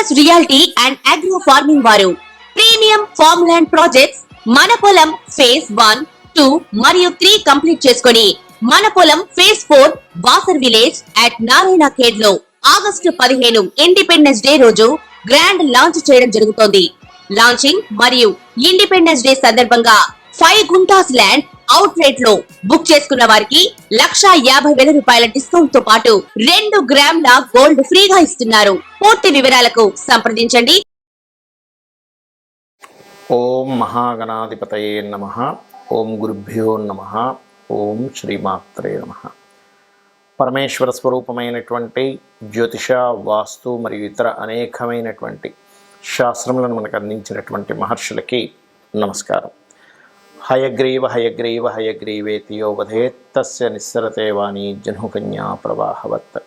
Focus reality and agro farming వారు premium farm land projects మన పొలం ఫేజ్ 1, 2 మరియు 3 కంప్లీట్ చేసుకొని మన పొలం phase 4 Wasar village at Narayana Khed లో ఆగస్టు 15 ఇండిపెండెన్స్ డే రోజు గ్రాండ్ లాంచ్ చేయడం జరుగుతోంది. లాంచింగ్ మరియు ఇండిపెండెన్స్ డే సందర్భంగా 5 గుంటాస్ ల్యాండ్ అవుట్ రేట్ లో బుక్ చేసుకున్న వారికి 1,50,000 రూపాయల డిస్కౌంట్ తో పాటు 2 గ్రాముల గోల్డ్ ఫ్రీగా ఇస్తున్నారు. పూర్తి వివరాలకు సంప్రదించండి. ఓం మహాగణాధిపతయే నమః. ఓం గురుభ్యో నమః. ఓం శ్రీమాత్రే నమః. పరమేశ్వర స్వరూపమైనటువంటి జ్యోతిష, వాస్తు మరియు ఇతర అనేకమైనటువంటి శాస్త్రములను మనకు అందించినటువంటి మహర్షులకి నమస్కారం. హయగ్రీవ హయగ్రీవ హయగ్రీవేతి యో వదేత్తస్య నిస్సరతే వాణి జహ్నుకన్యా ప్రవాహవత్.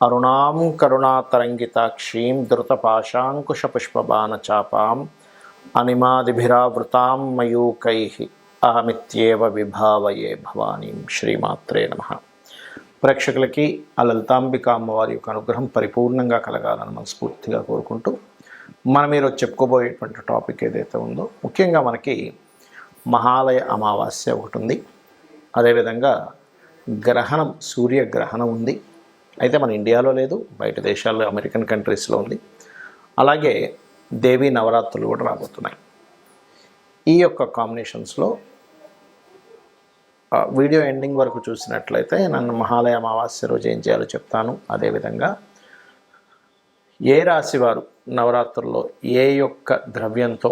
అరుణాం కరుణాతరంగితాక్షీం ధృతపాశాంకుశపుష్పబాణచాపాం అనిమాదిభిరావృతాం మయూకైః అహమిత్యేవ విభావయే భవానీం. శ్రీమాత్రే నమః. ప్రేక్షకులకి ఆ లలితాంబిక అమ్మవారి యొక్క అనుగ్రహం పరిపూర్ణంగా కలగాలని మనస్ఫూర్తిగా కోరుకుంటూ మనం ఈరోజు చెప్పుకోబోయేటువంటి టాపిక్ ఏదైతే ఉందో, ముఖ్యంగా మనకి మహాలయ అమావాస్య ఒకటి ఉంది. అదేవిధంగా గ్రహణం, సూర్యగ్రహణం ఉంది. అయితే మన ఇండియాలో లేదు, బయట దేశాల్లో అమెరికన్ కంట్రీస్లో ఉంది. అలాగే దేవీ నవరాత్రులు కూడా రాబోతున్నాయి. ఈ యొక్క కాంబినేషన్స్లో వీడియో ఎండింగ్ వరకు చూసినట్లయితే నన్ను మహాలయ అమావాస్య రోజు ఏం చేయాలో చెప్తాను. అదేవిధంగా ఏ రాశి వారు నవరాత్రుల్లో ఏ యొక్క ద్రవ్యంతో,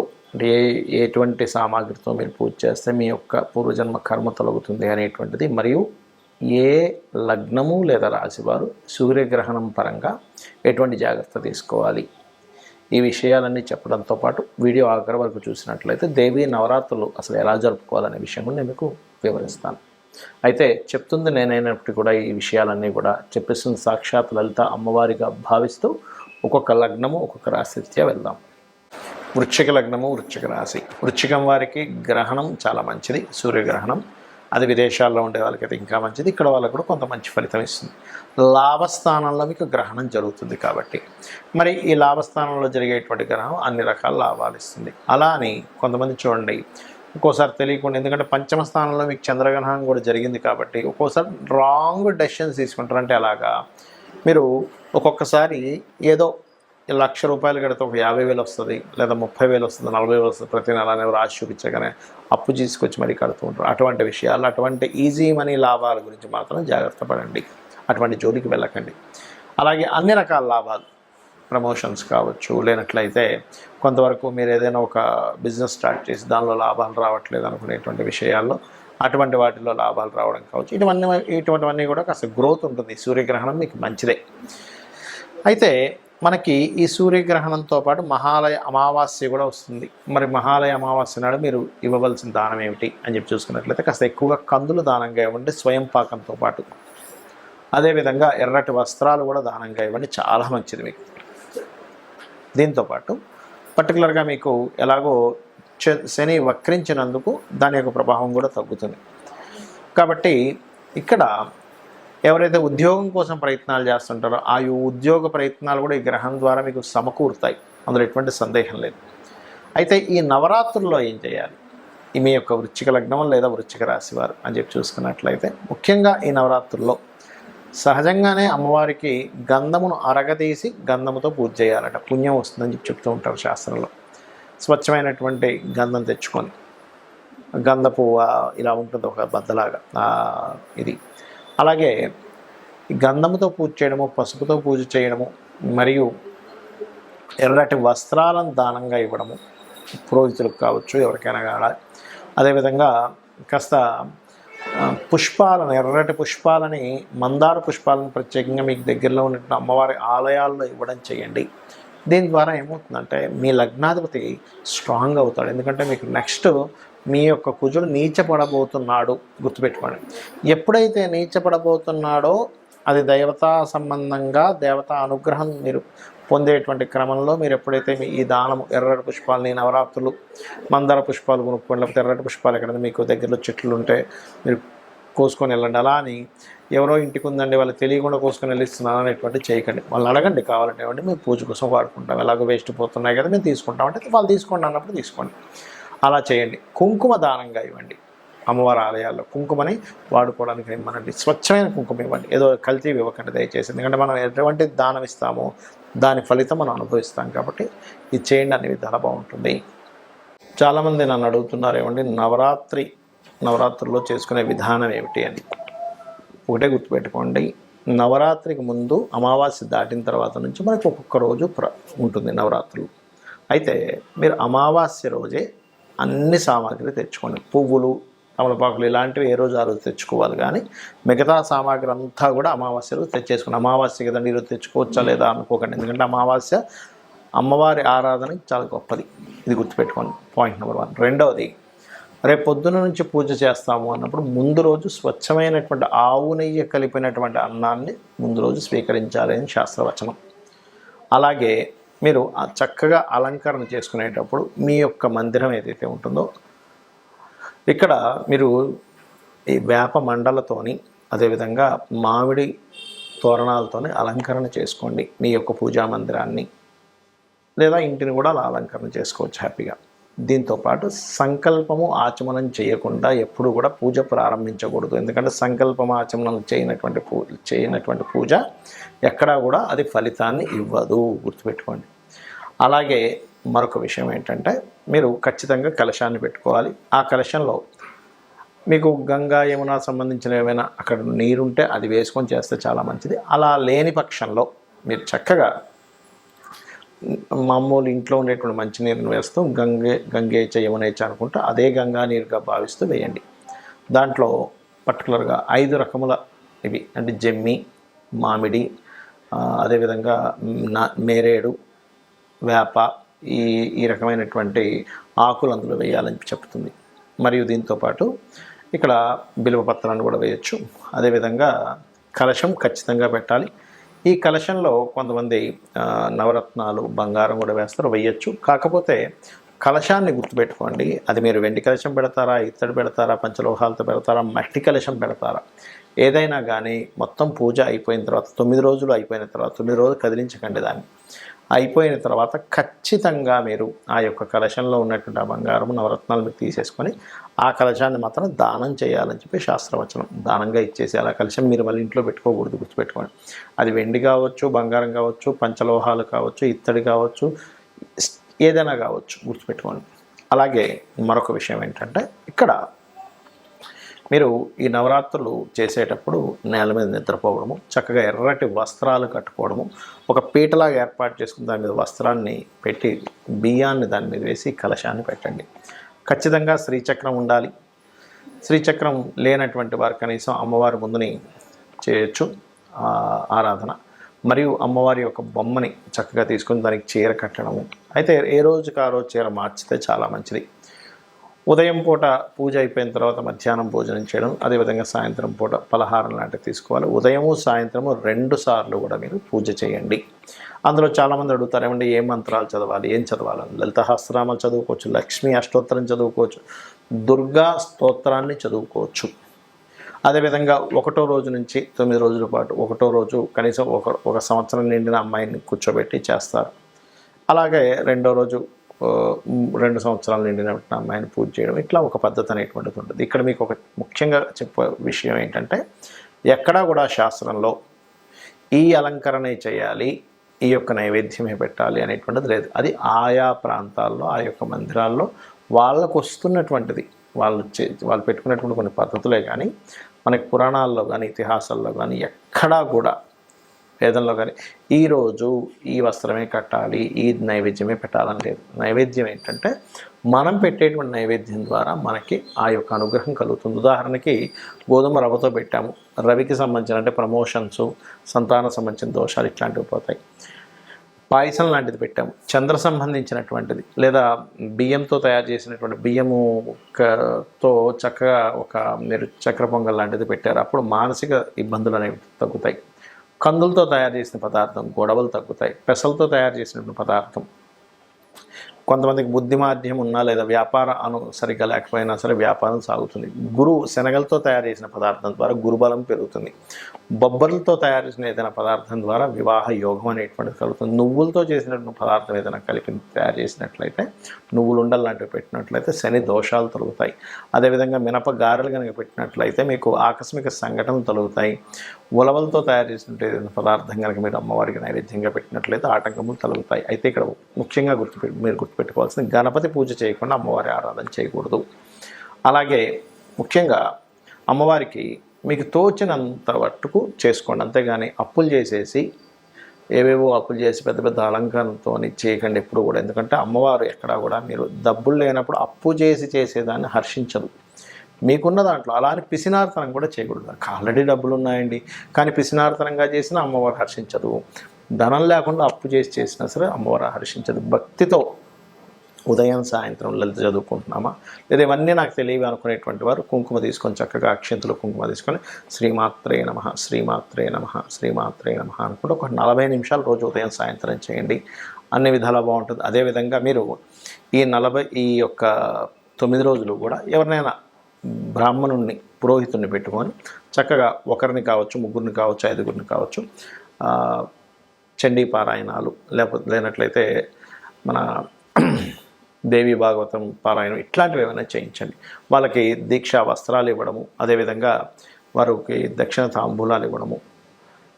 ఎటువంటి సామాగ్రితో మీరు పూజ చేస్తే మీ యొక్క పూర్వజన్మ కర్మ తొలగుతుంది అనేటువంటిది, మరియు ఏ లగ్నము లేదా రాశివారు సూర్యగ్రహణం పరంగా ఎటువంటి జాగ్రత్త తీసుకోవాలి, ఈ విషయాలన్నీ చెప్పడంతో పాటు వీడియో ఆఖరి వరకు చూసినట్లయితే దేవీ నవరాత్రులు అసలు ఎలా జరుపుకోవాలనే విషయం కూడా నేను మీకు వివరిస్తాను. అయితే చెప్తుంది నేనైనప్పటికీ కూడా ఈ విషయాలన్నీ కూడా చెప్పిస్తుంది సాక్షాత్ లలిత అమ్మవారిగా భావిస్తూ ఒక్కొక్క లగ్నము ఒక్కొక్క రాశిత్యా వెళ్దాం. వృశ్చిక లగ్నము, వృశ్చిక రాశి. వృశ్చికం వారికి గ్రహణం చాలా మంచిది, సూర్యగ్రహణం. అది విదేశాల్లో ఉండే వాళ్ళకైతే ఇంకా మంచిది, ఇక్కడ వాళ్ళకు కూడా కొంత మంచి ఫలితం ఇస్తుంది. లాభస్థానంలో మీకు గ్రహణం జరుగుతుంది కాబట్టి మరి ఈ లాభస్థానంలో జరిగేటువంటి గ్రహణం అన్ని రకాల లాభాలు ఇస్తుంది. అలా అని కొంతమంది చూడండి, ఒక్కోసారి తెలియకుండా, ఎందుకంటే పంచమ స్థానంలో మీకు చంద్రగ్రహణం కూడా జరిగింది కాబట్టి ఒక్కోసారి రాంగ్ డెసిషన్స్ తీసుకుంటారు. అంటే అలాగా మీరు ఒక్కొక్కసారి ఏదో 1,00,000 రూపాయలు కడితే ఒక 50,000 వస్తుంది, లేదా 30,000 వస్తుంది, 40,000 వస్తుంది, ప్రతి నెల రాసి చూపించగానే అప్పు తీసుకొచ్చి మరీ కడుతూ ఉంటారు. అటువంటి విషయాలు, అటువంటి ఈజీ మనీ లాభాల గురించి మాత్రం జాగ్రత్త పడండి, అటువంటి జోలికి వెళ్ళకండి. అలాగే అన్ని రకాల లాభాలు, ప్రమోషన్స్ కావచ్చు, లేనట్లయితే కొంతవరకు మీరు ఏదైనా ఒక బిజినెస్ స్టార్ట్ చేసి దానిలో లాభాలు రావట్లేదు అనుకునేటువంటి విషయాల్లో అటువంటి వాటిలో లాభాలు రావడం కావచ్చు, ఇటువంటివన్నీ కూడా కాస్త గ్రోత్ ఉంటుంది. సూర్యగ్రహణం మీకు మంచిదే. అయితే మనకి ఈ సూర్యగ్రహణంతో పాటు మహాలయ అమావాస్య కూడా వస్తుంది. మరి మహాలయ అమావాస్య నాడు మీరు ఇవ్వవలసిన దానం ఏమిటి అని చెప్పి చూసుకున్నట్లయితే కాస్త ఎక్కువగా కందులు దానంగా ఇవ్వండి, స్వయం పాకంతో పాటు. అదేవిధంగా ఎర్రటి వస్త్రాలు కూడా దానంగా ఇవ్వండి, చాలా మంచిది మీకు. దీంతోపాటు పర్టికులర్గా మీకు ఎలాగో శని వక్రించినందుకు దాని యొక్క ప్రభావం కూడా తగ్గుతుంది. కాబట్టి ఇక్కడ ఎవరైతే ఉద్యోగం కోసం ప్రయత్నాలు చేస్తుంటారో ఆ ఉద్యోగ ప్రయత్నాలు కూడా ఈ గ్రహం ద్వారా మీకు సమకూరుతాయి, అందులో ఎటువంటి సందేహం లేదు. అయితే ఈ నవరాత్రుల్లో ఏం చేయాలి, మీ యొక్క వృశ్చిక లగ్నం లేదా వృశ్చిక రాశి వారు అని చెప్పి చూసుకున్నట్లయితే ముఖ్యంగా ఈ నవరాత్రుల్లో సహజంగానే అమ్మవారికి గంధమును అరగదీసి గంధముతో పూజ చేయాలట, పుణ్యం వస్తుందని చెప్పి చెప్తూ ఉంటారు శాస్త్రంలో. స్వచ్ఛమైనటువంటి గంధం తెచ్చుకొని, గంధ పువ్వు ఇలా ఉంటుంది ఒక బద్దలాగా ఇది. అలాగే గంధముతో పూజ చేయడము, పసుపుతో పూజ చేయడము, మరియు ఎర్రటి వస్త్రాలను దానంగా ఇవ్వడము, పురోహితులకు కావచ్చు, ఎవరికైనా కావాలి. అదేవిధంగా కాస్త పుష్పాలను, ఎర్రటి పుష్పాలని, మందార పుష్పాలను ప్రత్యేకంగా మీకు దగ్గరలో ఉన్న అమ్మవారి ఆలయాల్లో ఇవ్వడం చేయండి. దీని ద్వారా ఏమవుతుందంటే మీ లగ్నాధిపతి స్ట్రాంగ్ అవుతాడు. ఎందుకంటే మీకు నెక్స్ట్ మీ యొక్క కుజుడు నీచపడబోతున్నాడు, గుర్తుపెట్టుకోండి. ఎప్పుడైతే నీచపడబోతున్నాడో అది దేవతా సంబంధంగా, దేవతా అనుగ్రహం మీరు పొందేటువంటి క్రమంలో మీరు ఎప్పుడైతే ఈ దానము, ఎర్రటి పుష్పాలని, నవరాత్రులు మందార పుష్పాలు కొనుక్కోండి, లేకపోతే ఎర్రటి పుష్పాలు ఎక్కడ మీకు దగ్గరలో చెట్లు ఉంటే మీరు కోసుకొని వెళ్ళండి. అలా అని ఎవరో ఇంటికి ఉందండి వాళ్ళకి తెలియకుండా కోసుకొని వెళ్ళిస్తున్నాను అనేటువంటి చేయకండి. వాళ్ళని అడగండి, కావాలంటే ఏమంటే మేము పూజ కోసం వాడుకుంటాం, ఎలాగో వేస్ట్ పోతున్నాయి కదా మేము తీసుకుంటాం అంటే వాళ్ళు తీసుకోండి అన్నప్పుడు తీసుకోండి. అలా చేయండి. కుంకుమ దానంగా ఇవ్వండి. అమ్మవారి ఆలయాల్లో కుంకుమని వాడుకోవడానికి ఇవ్వనండి. స్వచ్ఛమైన కుంకుమ ఇవ్వండి, ఏదో కల్తీ ఇవ్వకండి దయచేసి. ఎందుకంటే మనం ఎటువంటి దానం ఇస్తామో దాని ఫలితం మనం అనుభవిస్తాం కాబట్టి ఇది చేయండి, అన్ని విధాలా బాగుంటుంది. చాలామంది నన్ను అడుగుతున్నారు ఏమండి నవరాత్రుల్లో చేసుకునే విధానం ఏమిటి అని. ఒకటే గుర్తుపెట్టుకోండి, నవరాత్రికి ముందు అమావాస్య దాటిన తర్వాత నుంచి మనకు ఒక్కొక్క రోజు ఉంటుంది నవరాత్రులు. అయితే మీరు అమావాస్య రోజే అన్ని సామాగ్రి తెచ్చుకోండి. పువ్వులు, తమలపాకులు ఇలాంటివి ఏ రోజు ఆ రోజు తెచ్చుకోవాలి, కానీ మిగతా సామాగ్రి అంతా కూడా అమావాస్య రోజు తెచ్చేసుకోండి. అమావాస్య కదండి ఈరోజు తెచ్చుకోవచ్చా లేదా అనుకోకండి, ఎందుకంటే అమావాస్య అమ్మవారి ఆరాధన చాలా గొప్పది. ఇది గుర్తుపెట్టుకోండి, పాయింట్ నెంబర్ 1. రెండవది, రేపు పొద్దున నుంచి పూజ చేస్తాము అన్నప్పుడు ముందు రోజు స్వచ్ఛమైనటువంటి ఆవు నెయ్యి కలిపినటువంటి అన్నాన్ని ముందు రోజు స్వీకరించాలి అని శాస్త్రవచనం. అలాగే మీరు చక్కగా అలంకరణ చేసుకునేటప్పుడు మీ యొక్క మందిరం ఏదైతే ఉంటుందో ఇక్కడ మీరు ఈ వేప మండలతోని అదేవిధంగా మామిడి తోరణాలతోని అలంకరణ చేసుకోండి మీ యొక్క పూజా మందిరాన్ని, లేదా ఇంటిని కూడా అలా అలంకరణ చేసుకోవచ్చు హ్యాపీగా. దీంతోపాటు సంకల్పము ఆచమనం చేయకుండా ఎప్పుడు కూడా పూజ ప్రారంభించకూడదు. ఎందుకంటే సంకల్పం ఆచమనం చేయనటువంటి పూజ ఎక్కడా కూడా అది ఫలితాన్ని ఇవ్వదు, గుర్తుపెట్టుకోండి. అలాగే మరొక విషయం ఏంటంటే మీరు ఖచ్చితంగా కలశాన్ని పెట్టుకోవాలి. ఆ కలశంలో మీకు గంగా యమున సంబంధించిన ఏమైనా అక్కడ నీరుంటే అది వేసుకొని చేస్తే చాలా మంచిది. అలా లేని పక్షంలో మీరు చక్కగా మామూలు ఇంట్లో ఉండేటువంటి మంచినీరుని వేస్తూ గంగేచ యమునేచ అనుకుంటూ అదే గంగా నీరుగా భావిస్తూ వేయండి. దాంట్లో పర్టికులర్గా 5 రకముల ఇవి అంటే జమ్మి, మామిడి, అదేవిధంగా నేరేడు, వేప, ఈ రకమైనటువంటి ఆకులు అందులో వేయాలని చెప్తుంది. మరియు దీంతోపాటు ఇక్కడ బిల్వపత్రాన్ని కూడా వేయచ్చు. అదేవిధంగా కలశం ఖచ్చితంగా పెట్టాలి. ఈ కలశంలో కొంతమంది నవరత్నాలు, బంగారం కూడా వేస్తారు, వేయచ్చు. కాకపోతే కలశాన్ని గుర్తుపెట్టుకోండి, అది మీరు వెండి కలశం పెడతారా, ఇత్తడి పెడతారా, పంచలోహాలతో పెడతారా, మట్టి కలశం పెడతారా, ఏదైనా కానీ మొత్తం పూజ అయిపోయిన తర్వాత 9 రోజులు అయిపోయిన తర్వాత 9 రోజులు కదిలించకండి. దాన్ని అయిపోయిన తర్వాత ఖచ్చితంగా మీరు ఆ యొక్క కలశంలో ఉన్నటువంటి ఆ బంగారం, నవరత్నాలు మీరు తీసేసుకొని ఆ కలశాన్ని మాత్రం దానం చేయాలని చెప్పి శాస్త్రవచనం. దానంగా ఇచ్చేసి అలా కలశం మీరు మళ్ళీ ఇంట్లో పెట్టుకోకూడదు, గుర్తుపెట్టుకోండి. అది వెండి కావచ్చు, బంగారం కావచ్చు, పంచలోహాలు కావచ్చు, ఇత్తడి కావచ్చు, ఏదైనా కావచ్చు, గుర్తుపెట్టుకోండి. అలాగే మరొక విషయం ఏంటంటే ఇక్కడ మీరు ఈ నవరాత్రులు చేసేటప్పుడు నేల మీద నిద్రపోవడము, చక్కగా ఎర్రటి వస్త్రాలు కట్టుకోవడము, ఒక పీటలాగా ఏర్పాటు చేసుకుని దాని మీద వస్త్రాన్ని పెట్టి బియ్యాన్ని దాని మీద వేసి కలశాన్ని పెట్టండి. ఖచ్చితంగా శ్రీచక్రం ఉండాలి. శ్రీచక్రం లేనటువంటి వారు కనీసం అమ్మవారి ముందుని చేయొచ్చు ఆరాధన. మరియు అమ్మవారి యొక్క బొమ్మని చక్కగా తీసుకుని దానికి చీర కట్టడము. అయితే ఏ రోజుకి ఆ రోజు చీర మార్చితే చాలా మంచిది. ఉదయం పూట పూజ అయిపోయిన తర్వాత మధ్యాహ్నం భోజనం చేయడం, అదేవిధంగా సాయంత్రం పూట పలహారం లాంటివి తీసుకోవాలి. ఉదయము సాయంత్రము 2 సార్లు కూడా మీరు పూజ చేయండి. అందులో చాలామంది అడుగుతారు ఏమంటే ఏ మంత్రాలు చదవాలి, ఏం చదవాలి. లలిత సహస్రనామాలు చదువుకోవచ్చు, లక్ష్మీ అష్టోత్తరం చదువుకోవచ్చు, దుర్గా స్తోత్రాన్ని చదువుకోవచ్చు. అదేవిధంగా 1వ రోజు నుంచి 9 రోజుల పాటు 1వ రోజు కనీసం ఒక సంవత్సరం నిండిన అమ్మాయిని కూర్చోబెట్టి చేస్తారు. అలాగే 2వ రోజు 2 సంవత్సరాలు నిండిన అమ్మాయిని పూజ చేయడం, ఇట్లా ఒక పద్ధతి అనేటువంటిది ఉంటుంది. ఇక్కడ మీకు ఒక ముఖ్యంగా చెప్పే విషయం ఏంటంటే ఎక్కడా కూడా శాస్త్రంలో ఈ అలంకరణే చేయాలి, ఈ యొక్క నైవేద్యమే పెట్టాలి అనేటువంటిది లేదు. అది ఆయా ప్రాంతాల్లో ఆ యొక్క మందిరాల్లో వాళ్ళకు వస్తున్నటువంటిది, వాళ్ళు పెట్టుకున్నటువంటి కొన్ని పద్ధతులే. కానీ మనకి పురాణాల్లో కానీ ఇతిహాసాల్లో కానీ ఎక్కడా కూడా వేదంలో కానీ ఈరోజు ఈ వస్త్రమే కట్టాలి, ఈ నైవేద్యమే పెట్టాలని లేదు. నైవేద్యం ఏంటంటే మనం పెట్టేటువంటి నైవేద్యం ద్వారా మనకి ఆ యొక్క అనుగ్రహం కలుగుతుంది. ఉదాహరణకి గోధుమ రవ్వతో పెట్టాము, రవికి సంబంధించిన అంటే ప్రమోషన్స్, సంతాన సంబంధించిన దోషాలు ఇట్లాంటివి పోతాయి. పాయసం లాంటిది పెట్టాము, చంద్ర సంబంధించినటువంటిది, లేదా బియ్యంతో తయారు చేసినటువంటి బియ్యముతో చక్కగా మీరు చక్కెర పొంగల్ లాంటిది పెట్టారు, అప్పుడు మానసిక ఇబ్బందులు అనేవి తగ్గుతాయి. కందులతో తయారు చేసిన పదార్థం గొడవలు తగ్గుతాయి. పెసలతో తయారు చేసినటువంటి పదార్థం కొంతమందికి బుద్ధిమాధ్యం ఉన్నా లేదా వ్యాపార సరిగ్గా లేకపోయినా సరే వ్యాపారం సాగుతుంది. గురువు శనగలతో తయారు చేసిన పదార్థం ద్వారా గురుబలం పెరుగుతుంది. బొబ్బర్లతో తయారు చేసిన ఏదైనా పదార్థం ద్వారా వివాహ యోగం అనేటువంటిది కలుగుతుంది. నువ్వులతో చేసినటువంటి పదార్థం ఏదైనా కలిపి తయారు చేసినట్లయితే, నువ్వులు ఉండలు లాంటివి పెట్టినట్లయితే శని దోషాలు తొలగుతాయి. అదేవిధంగా మినప గారెలు కనుక పెట్టినట్లయితే మీకు ఆకస్మిక సంఘటనలు తొలగుతాయి. ఉలవలతో తయారు చేసినట్టు ఏదైనా పదార్థం కనుక మీరు అమ్మవారికి నైవేద్యంగా పెట్టినట్లయితే ఆటంకములు తొలగుతాయి. అయితే ఇక్కడ ముఖ్యంగా మీరు గుర్తుపెట్టుకోవాల్సింది, గణపతి పూజ చేయకుండా అమ్మవారి ఆరాధన చేయకూడదు. అలాగే ముఖ్యంగా అమ్మవారికి మీకు తోచినంత మట్టుకు చేసుకోండి, అంతేగాని అప్పులు చేసేసి ఏవేవో అప్పులు చేసి పెద్ద పెద్ద అలంకారంతో చేయకండి ఎప్పుడు కూడా. ఎందుకంటే అమ్మవారు ఎక్కడా కూడా మీరు డబ్బులు లేనప్పుడు అప్పు చేసి చేసేదాన్ని హర్షించదు. మీకున్న దాంట్లో అలా అని పిసినార్తనం కూడా చేయకూడదు. ఆల్రెడీ డబ్బులు ఉన్నాయండి కానీ పిసినార్తనంగా చేసినా అమ్మవారు హర్షించదు. ధనం లేకుండా అప్పు చేసి చేసినా సరే అమ్మవారు హర్షించదు. భక్తితో ఉదయం సాయంత్రం లలిత చదువుకుంటున్నామా లేదా ఇవన్నీ నాకు తెలియవి అనుకునేటువంటి వారు కుంకుమ తీసుకొని చక్కగా అక్షంతలు కుంకుమ తీసుకొని శ్రీమాత్రే నమః శ్రీమాత్రే నమః శ్రీమాత్రే నమః అనుకుంటూ ఒక 40 నిమిషాలు రోజు ఉదయం సాయంత్రం చేయండి. అన్ని విధాలా బాగుంటుంది. అదేవిధంగా మీరు ఈ యొక్క 9 రోజులు కూడా ఎవరినైనా బ్రాహ్మణుణ్ణి పురోహితుడిని పెట్టుకొని చక్కగా ఒకరిని కావచ్చు, ముగ్గురిని కావచ్చు, 5గురిని కావచ్చు చండీ పారాయణాలు లేనట్లయితే మన దేవి భాగవతం పారాయణం ఇట్లాంటివి ఏమైనా చేయించండి. వాళ్ళకి దీక్షా వస్త్రాలు ఇవ్వడము, అదేవిధంగా వారికి దక్షిణ తాంబూలాలు ఇవ్వడము,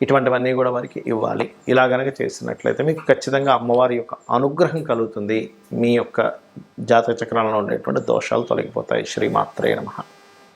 ఇటువంటివన్నీ కూడా వారికి ఇవ్వాలి. ఇలా కనుక చేసినట్లయితే మీకు ఖచ్చితంగా అమ్మవారి యొక్క అనుగ్రహం కలుగుతుంది. మీ యొక్క జాతక చక్రంలో ఉండేటువంటి దోషాలు తొలగిపోతాయి. శ్రీమాత్రే నమః.